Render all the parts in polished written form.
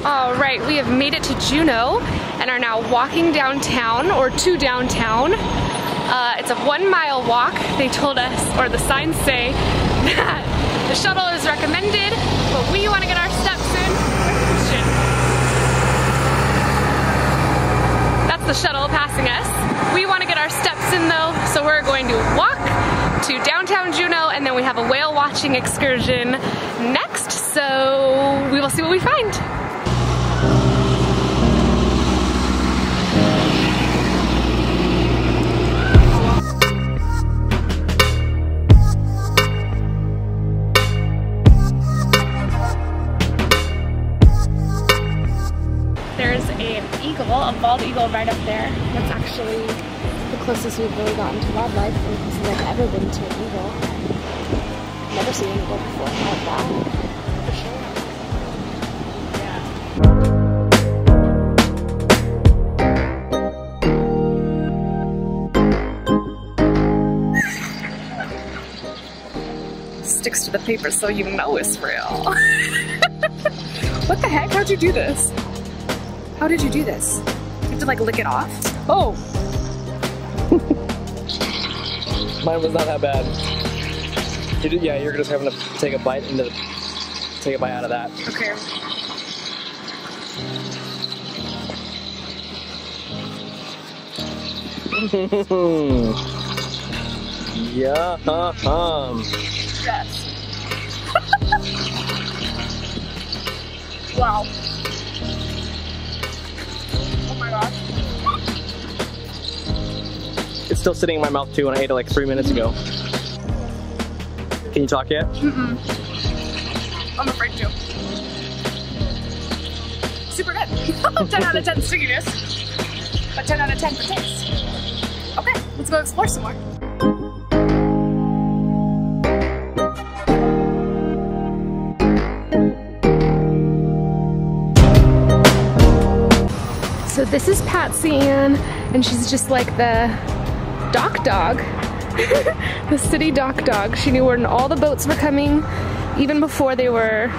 All right, we have made it to Juneau and are now walking downtown, or to downtown. It's a 1 mile walk. They told us, or the signs say, that the shuttle is recommended, but we want to get our steps in. That's the shuttle passing us. We want to get our steps in though, so we're going to walk to downtown Juneau, and then we have a whale watching excursion next, so we will see what we find. There's a bald eagle right up there. That's actually the closest we've really gotten to wildlife, and because I've ever been to an eagle. Never seen an eagle before like that, for sure. Sticks to the paper so you know it's real. What the heck? How'd you do this? How did you do this? You have to like lick it off? Oh! Mine was not that bad. Yeah, you're just having to take a bite out of that. Okay. Yeah. Yes. Wow. Oh my gosh. It's still sitting in my mouth too, and I ate it like 3 minutes ago. Can you talk yet? Mm-mm. I'm afraid to. Super good. 10 out of 10 stickiness, but 10 out of 10 for taste. Okay, let's go explore some more. So this is Patsy Ann, and she's just like the dock dog, the city dock dog. She knew when all the boats were coming, even before they were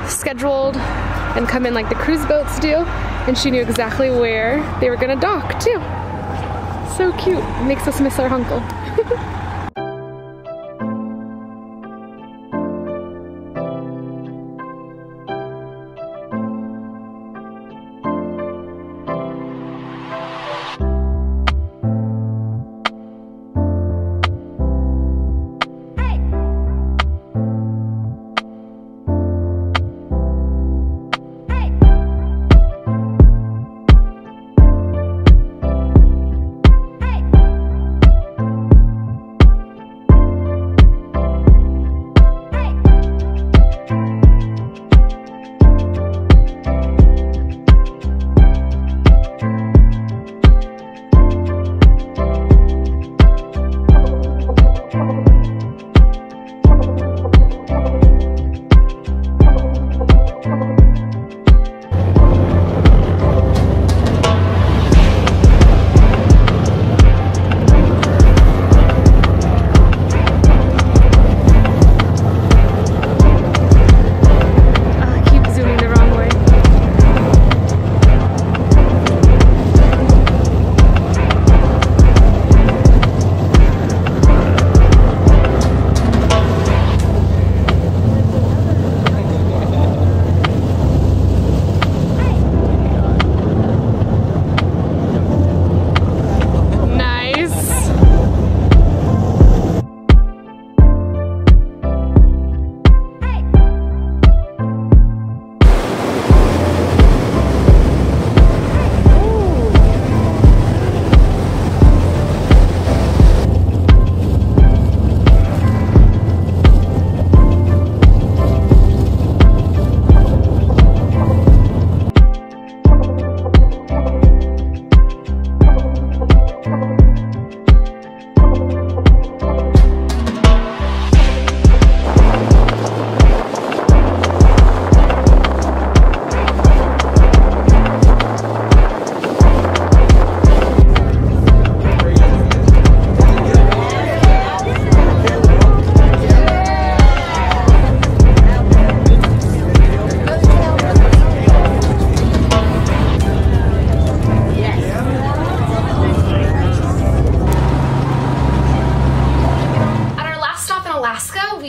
scheduled and come in like the cruise boats do, and she knew exactly where they were gonna dock too. So cute, makes us miss our uncle.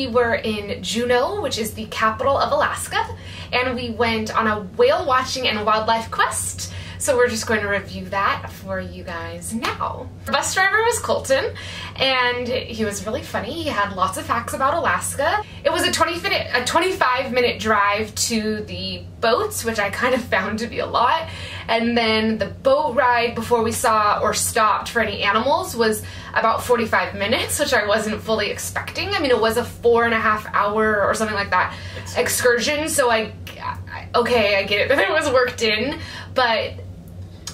we were in Juneau, which is the capital of Alaska, and we went on a whale watching and wildlife quest. So we're just going to review that for you guys now. Our bus driver was Colton, and he was really funny. He had lots of facts about Alaska. It was a 25-minute drive to the boats, which I kind of found to be a lot. And then the boat ride before we saw or stopped for any animals was about 45 minutes, which I wasn't fully expecting. I mean, it was a 4.5 hour or something like that excursion, so okay, I get it that it was worked in, but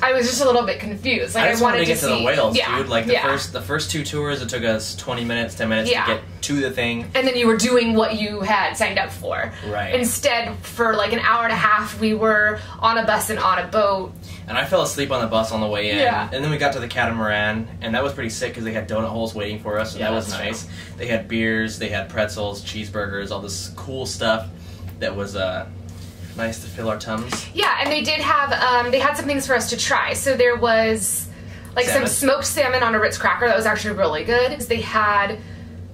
I was just a little bit confused. Like, I just wanted to get see to the whales, yeah, dude. Like the first 2 tours, it took us 20 minutes, 10 minutes to get to the thing. And then you were doing what you had signed up for. Right. Instead, for like an hour and a half, we were on a bus and on a boat. And I fell asleep on the bus on the way in. Yeah. And then we got to the catamaran, and that was pretty sick because they had donut holes waiting for us, and that was nice. True. They had beers, they had pretzels, cheeseburgers, all this cool stuff that was nice to fill our tums. Yeah, and they did have, they had some things for us to try. So there was like some smoked salmon on a Ritz cracker that was actually really good. They had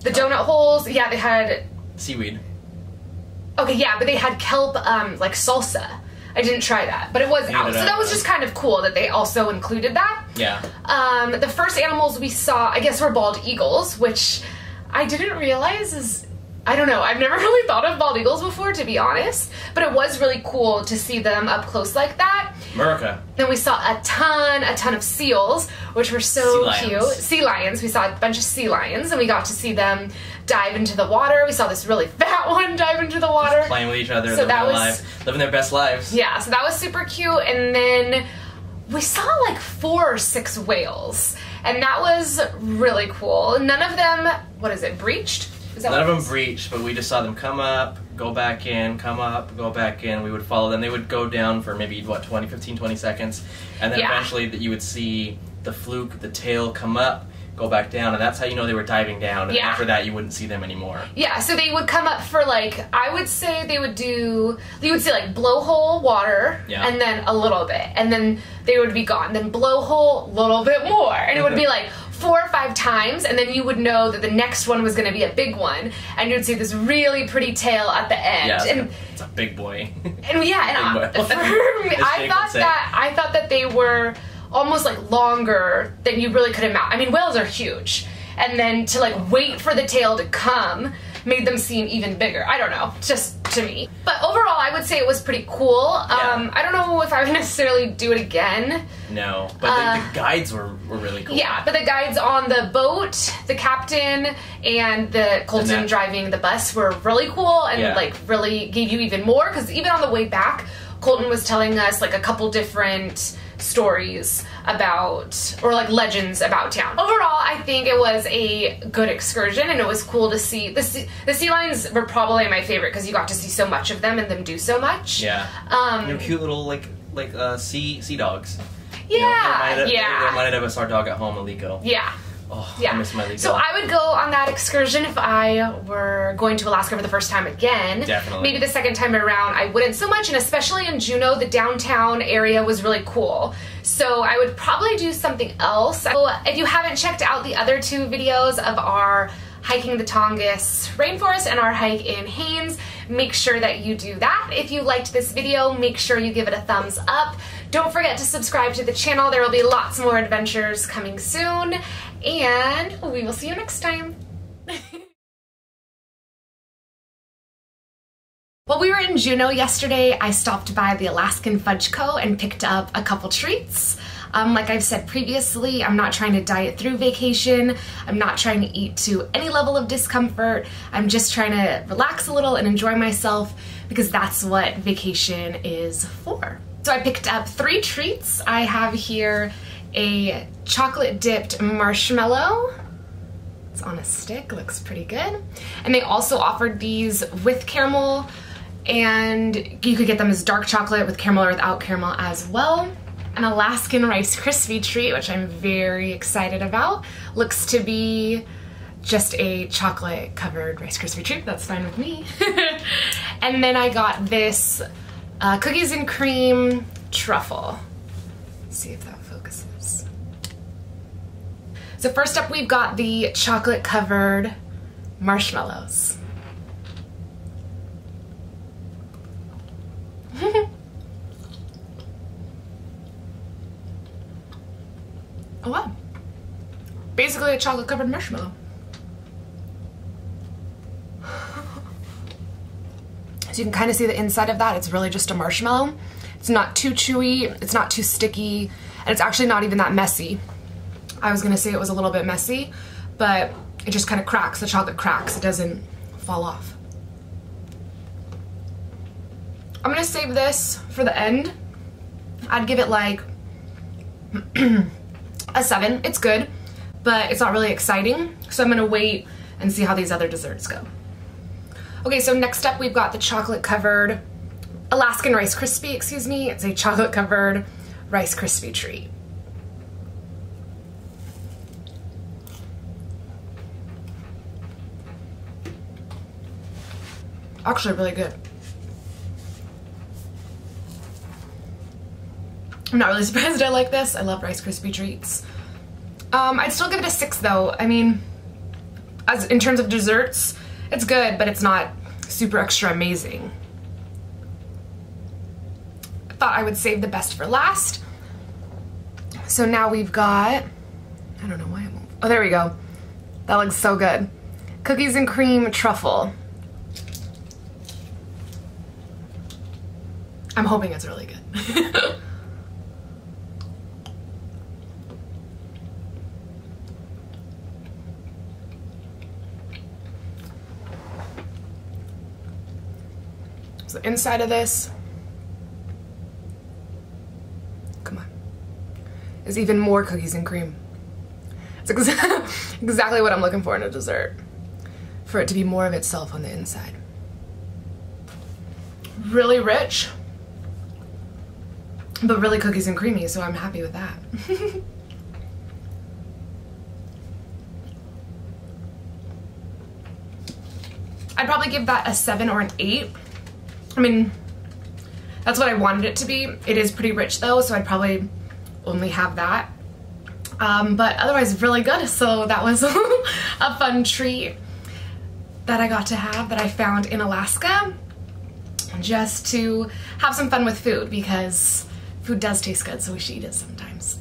the donut holes. Yeah, they had seaweed. Okay, yeah, but they had kelp like salsa. I didn't try that, but it was out. So that was just kind of cool that they also included that. Yeah. The first animals we saw, I guess, were bald eagles, which I didn't realize is, I don't know, I've never really thought of bald eagles before, to be honest, but it was really cool to see them up close like that. America. Then we saw a ton of seals, which were so cute. Sea lions. We saw a bunch of sea lions, and we got to see them dive into the water. We saw this really fat one dive into the water. Just playing with each other, so living their best lives. Yeah, so that was super cute. And then we saw like 4 or 6 whales, and that was really cool. None of them, breached? None of them breached, but we just saw them come up, go back in, come up, go back in. We would follow them. They would go down for maybe, 15, 20 seconds. And then eventually you would see the fluke, the tail come up, go back down. And that's how you know they were diving down. And after that, you wouldn't see them anymore. Yeah, so they would come up for like, I would say you would see like blowhole water, and then a little bit. And then they would be gone. Then blowhole, little bit more. And it would be like 4 or 5 times, and then you would know that the next one was going to be a big one, and you'd see this really pretty tail at the end. Yeah, it's a big boy. And I thought that they were almost like longer than you really could imagine. I mean, whales are huge, and then to like wait for the tail to come made them seem even bigger. I don't know, just to me. But overall, I would say it was pretty cool. I don't know if I would necessarily do it again. No, but the guides were really cool. Yeah, but the guides on the boat, the captain, and the Colton driving the bus were really cool, and like really gave you even more, because even on the way back, Colton was telling us like a couple different stories about, or like legends about town. Overall, I think it was a good excursion, and it was cool to see. The sea lions were probably my favorite because you got to see so much of them and them do so much. Yeah. They're cute little like sea dogs. Yeah. They reminded of us our dog at home, Aliko. Yeah. Oh, I miss my Aliko. So I would go on that excursion if I were going to Alaska for the first time again. Definitely. Maybe the second time around I wouldn't so much, and especially in Juneau, the downtown area was really cool. So I would probably do something else. So if you haven't checked out the other 2 videos of our hiking the Tongass rainforest and our hike in Haines, make sure that you do that. If you liked this video, make sure you give it a thumbs up. Don't forget to subscribe to the channel. There will be lots more adventures coming soon, and we will see you next time. While we were in Juneau yesterday, I stopped by the Alaska Fudge Co and picked up a couple treats. Like I've said previously, I'm not trying to diet through vacation. I'm not trying to eat to any level of discomfort. I'm just trying to relax a little and enjoy myself, because that's what vacation is for. So I picked up 3 treats. I have here a chocolate dipped marshmallow. It's on a stick, looks pretty good. And they also offered these with caramel, and you could get them as dark chocolate with caramel or without caramel as well. An Alaskan Rice Krispie treat, which I'm very excited about. Looks to be just a chocolate covered Rice Krispie treat. That's fine with me. And then I got this cookies and cream truffle. Let's see if that focuses. So first up, we've got the chocolate covered marshmallows. basically a chocolate covered marshmallow. So you can kind of see the inside of that. It's really just a marshmallow. It's not too chewy, it's not too sticky, and it's actually not even that messy. I was gonna say it was a little bit messy, but it just kind of cracks, the chocolate cracks, it doesn't fall off. I'm gonna save this for the end. I'd give it like a 7. It's good, but it's not really exciting, so I'm gonna wait and see how these other desserts go. Okay, so next up we've got the chocolate covered Alaskan Rice Krispie, excuse me. It's a chocolate covered Rice Krispie treat. Actually really good. I'm not really surprised I like this. I love Rice Krispie treats. I'd still give it a 6 though. I mean, as in terms of desserts, it's good, but it's not super extra amazing. I thought I would save the best for last. So now we've got, I don't know why I won't. Oh, there we go. That looks so good. Cookies and cream truffle. I'm hoping it's really good. So the inside of this, come on, is even more cookies and cream. It's exactly what I'm looking for in a dessert. For it to be more of itself on the inside. Really rich, but really cookies and creamy, so I'm happy with that. I'd probably give that a 7 or an 8. I mean, that's what I wanted it to be. It is pretty rich though, so I'd probably only have that. But otherwise really good, so that was a fun treat that I got to have, that I found in Alaska, just to have some fun with food, because food does taste good, so we should eat it sometimes.